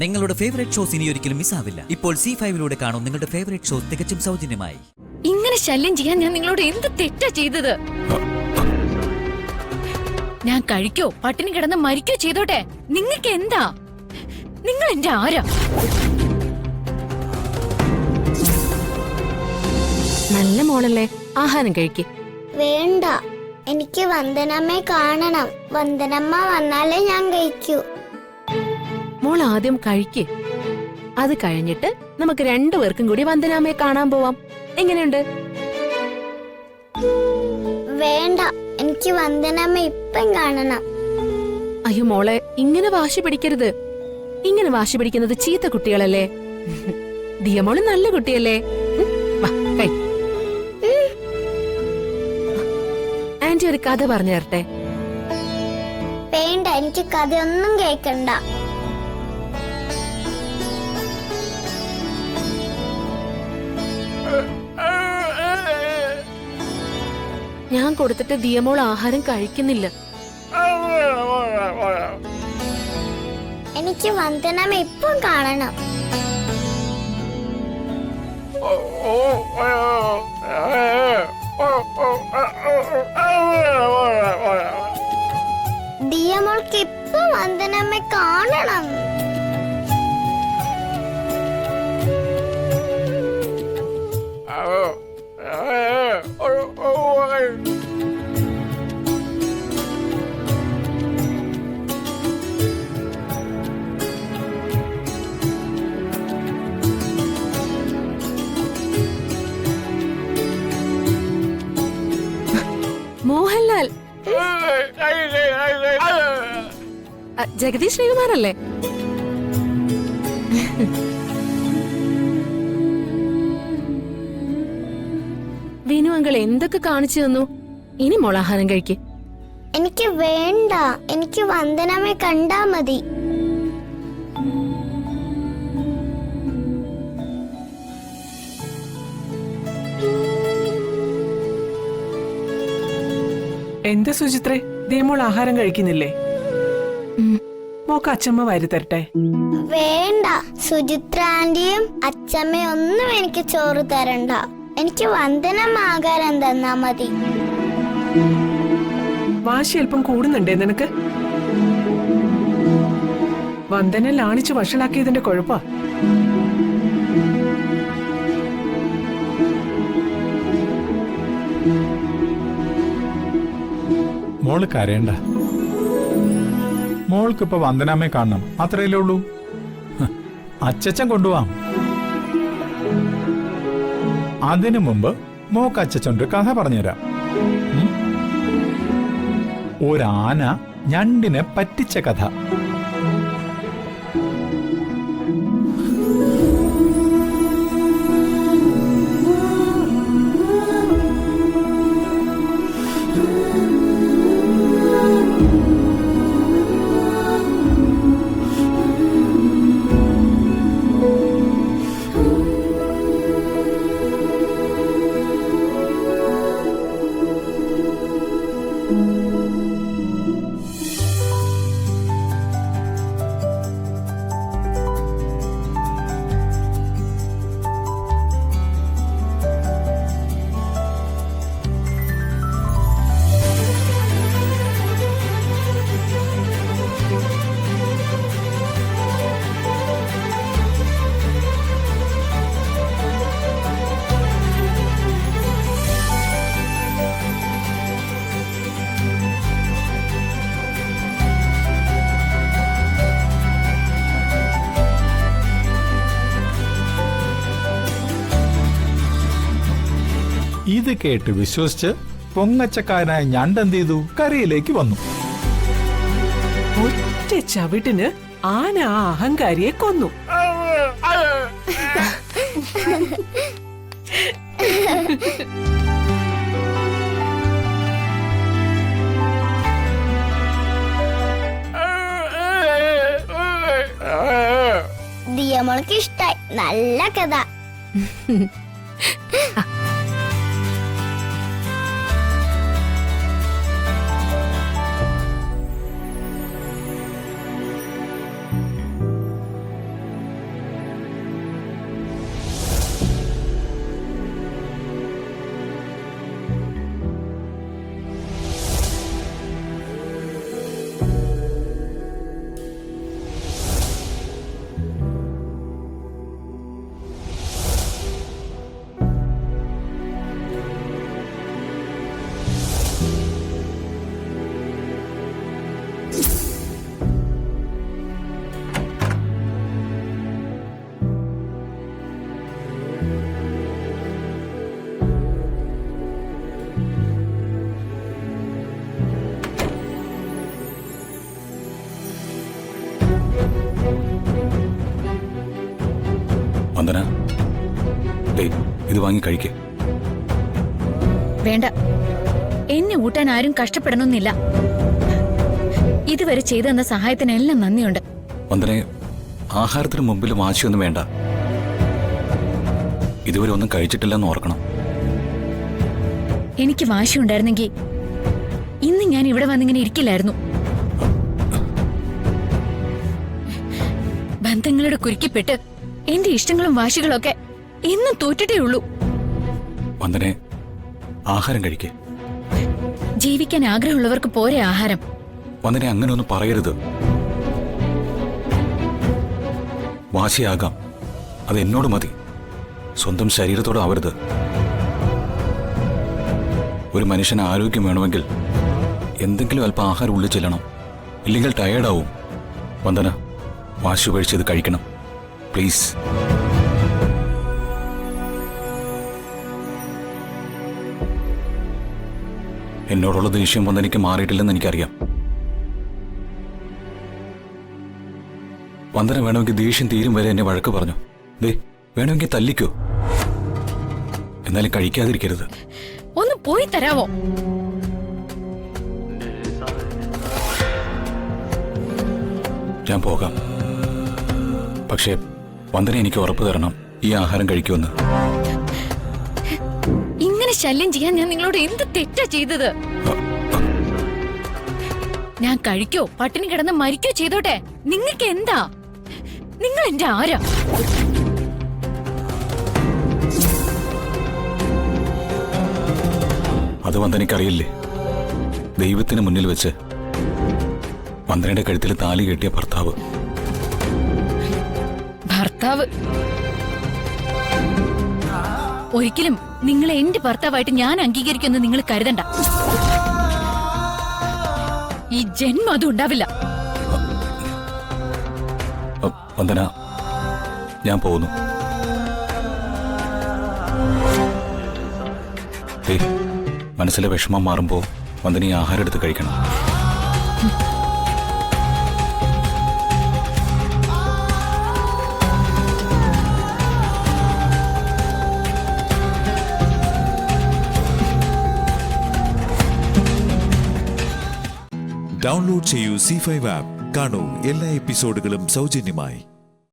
നിങ്ങളുടെ favourite shows ഇനി ഒരിക്കലും മിസ്സാവില്ല. ഇപ്പോൾ C5 കാണും നിങ്ങളുടെ ഫേവറേറ്റ് ഷോസ് തികച്ചും സൗജന്യമായി. ഇങ്ങനെ ശല്യം ചെയ്യാൻ ഞാൻ നിങ്ങളോട് എന്ത് തെറ്റാ ചെയ്തത്? ഞാൻ കഴിക്കോ പട്ടിണി കിടന്ന് മരിക്കോ ചെയ്തോട്ടെ, നിങ്ങൾക്ക് എന്താ? നിങ്ങൾ എന്റെ ആരാ? നല്ല മോളല്ലേ, ആഹാരം കഴിക്ക്. വേണ്ട, എനിക്ക് വന്ദനമ്മയെ കാണണം. വന്ദനമ്മ വന്നാലേ ഞാൻ കഴിക്കൂ. മോൾ ആദ്യം കഴിക്ക്. അത് കഴിഞ്ഞിട്ട് നമുക്ക് രണ്ടുപേർക്കും കൂടി വന്ദനാമ്മയെ കാണാൻ പോവാം. എങ്ങനെയുണ്ട്? വേണ്ട, എനിക്ക് വന്ദനമ്മ ഇപ്പം കാണണം. അയ്യോ മോളെ, ഇങ്ങനെ വാശി പിടിക്കരുത്. ഇങ്ങനെ വാശി പിടിക്കുന്നത് ചീത്ത കുട്ടികളല്ലേ. ദിയമോള് നല്ല കുട്ടിയല്ലേ. ആന്റി ഒരു കഥ പറഞ്ഞു തരട്ടെ? വേണ്ട, എനിക്ക് കഥയൊന്നും കേൾക്കണ്ട. ഞാൻ കൊടുത്തിട്ട് ദിയമോൾ ആഹാരം കഴിക്കുന്നില്ല. എനിക്ക് വന്ദനമ്മ ഇപ്പം കാണണം. ദിയമോൾക്ക് ഇപ്പം വന്ദനമ്മ കാണണം. മോഹൻലാൽ, ജഗദീഷ് ശ്രീകുമാറല്ലേ? വിനു അങ്കിൾ എന്തൊക്കെ കാണിച്ചു തന്നു. ഇനി മോളാഹാരം കഴിക്ക്. എനിക്ക് വേണ്ട, എനിക്ക് വന്ദനമ്മയെ കണ്ടാ മതി. എന്താ സുചിത്രേ, ദേമോൾ ആഹാരം കഴിക്കുന്നില്ലേ? മോക്ക് അച്ഛമ്മ വാരി തരട്ടെ? വേണ്ട, സുചിത്ര ആന്റിയും അച്ഛമ്മയും ഒന്നും എനിക്ക് ചോറ് തരണ്ട. എനിക്ക് വന്ദനമ്മ ആഹാരം തന്നാ മതി. വാശി അല്പം കൂടുന്നുണ്ടേ നിനക്ക്? വന്ദനെ ലാണിച്ച് വഷളാക്കിയതിന്റെ കുഴപ്പാ. മോള് കരയണ്ട. മോൾക്കിപ്പോ വന്ദനാമ്മയെ കാണണം, അത്രയല്ലേ ഉള്ളൂ. അച്ചച്ചൻ കൊണ്ടുപോവാം. അതിനു മുമ്പ് മോക്ക് അച്ചച്ചൻ്റെ കഥ പറഞ്ഞുതരാം. ഒരാന ഞണ്ടിനെ പറ്റിച്ച കഥ. ഇത് കേട്ട് വിശ്വസിച്ച് പൊങ്ങച്ചക്കാരനായ ഞണ്ടെന്ത് ചെയ്തു? കരയിലേക്ക് വന്നു. ഒറ്റ ചവിട്ടിന് ആന ആ അഹങ്കാരിയെ കൊന്നു. ദിയമോൾക്ക് ഇഷ്ടായി. നല്ല കഥ. വന്ദന, ദേ ഇത് വാങ്ങി കഴിക്കേ. വേണ്ട, എന്നെ ഊട്ടാൻ ആരും കഷ്ടപ്പെടണമെന്നില്ല. ഇതുവരെ ചെയ്തു തന്ന സഹായത്തിനെല്ലാം നന്ദിയുണ്ട്. വന്ദനെ, ആഹാരത്തിന് മുമ്പിൽ വാശിയൊന്നും വേണ്ട. ഇതുവരെ ഒന്നും കഴിച്ചിട്ടില്ലെന്ന് ഓർക്കണം. എനിക്ക് വാശിയുണ്ടായിരുന്നെങ്കിൽ ഇന്ന് ഞാൻ ഇവിടെ വന്നിങ്ങനെ ഇരിക്കില്ലായിരുന്നു. ബന്ധങ്ങളുടെ കുരുക്കിപ്പെട്ട് എന്റെ ഇഷ്ടങ്ങളും വാശികളും ഒക്കെ എന്നും തോറ്റിട്ടേ ഉള്ളൂ. വന്ദനെ, ആഹാരം കഴിക്കേ. ജീവിക്കാൻ ആഗ്രഹമുള്ളവർക്ക് പോരെ ആഹാരം. വന്ദനെ, അങ്ങനെ ഒന്നും പറയരുത്. വാശിയാകാം, അത് എന്നോട് മതി. സ്വന്തം ശരീരത്തോട് ആവരുത്. ഒരു മനുഷ്യന് ആരോഗ്യം വേണമെങ്കിൽ എന്തെങ്കിലും അല്പം ആഹാരം ഉള്ളിൽ ചെല്ലണം. ഇല്ലെങ്കിൽ ടയേർഡാവും. വന്ദന, വാശി ഉപേക്ഷിച്ച് കഴിക്കണം പ്ലീസ്. എന്നോടുള്ള ദേഷ്യം വന്ദനയ്ക്ക് മാറിയിട്ടില്ലെന്ന് എനിക്കറിയാം. വന്ദന വേണമെങ്കിൽ ദേഷ്യം തീരും വരെ എന്നെ വഴക്ക് പറഞ്ഞു. ദേ, വേണമെങ്കിൽ തല്ലിക്കോ, എന്നാലും കഴിക്കാതിരിക്കരുത്. ഒന്ന് പോയി തരാവോ? ഞാൻ പോകാം. പക്ഷേ വന്ദന എനിക്ക് ഉറപ്പ് തരണം, ഈ ആഹാരം കഴിക്കുമെന്ന്. ഇങ്ങനെ ശല്യം ചെയ്യാൻ ഞാൻ നിങ്ങളോട് എന്ത് തെറ്റാ ചെയ്തത്? ഞാൻ കഴിക്കോ പട്ടിണി കിടന്ന് മരിക്കോ ചെയ്തോട്ടെ, നിങ്ങൾക്ക് എന്താ? നിങ്ങൾ എന്റെ ആരാ? അത് വന്ദനയ്ക്കറിയില്ലേ? ദൈവത്തിന് മുന്നിൽ വെച്ച് വന്ദനയുടെ കഴുത്തിൽ താലി കെട്ടിയ ഭർത്താവ്. ഭർത്താവ്? ഒരിക്കലും നിങ്ങളെ എന്റെ ഭർത്താവായിട്ട് ഞാൻ അംഗീകരിക്കുമെന്ന് നിങ്ങൾ കരുതണ്ട. ഈ ജന്മം അതും ഉണ്ടാവില്ല. വന്ദന, ഞാൻ പോകുന്നു. മനസ്സിലെ വിഷമം മാറുമ്പോ വന്ദന ഈ ആഹാരം എടുത്ത് കഴിക്കണം. ഡൗൺലോഡ് ചെയ്യൂ C5 ആപ്പ്. കാണൂ എല്ലാ എപ്പിസോഡുകളും സൗജന്യമായി.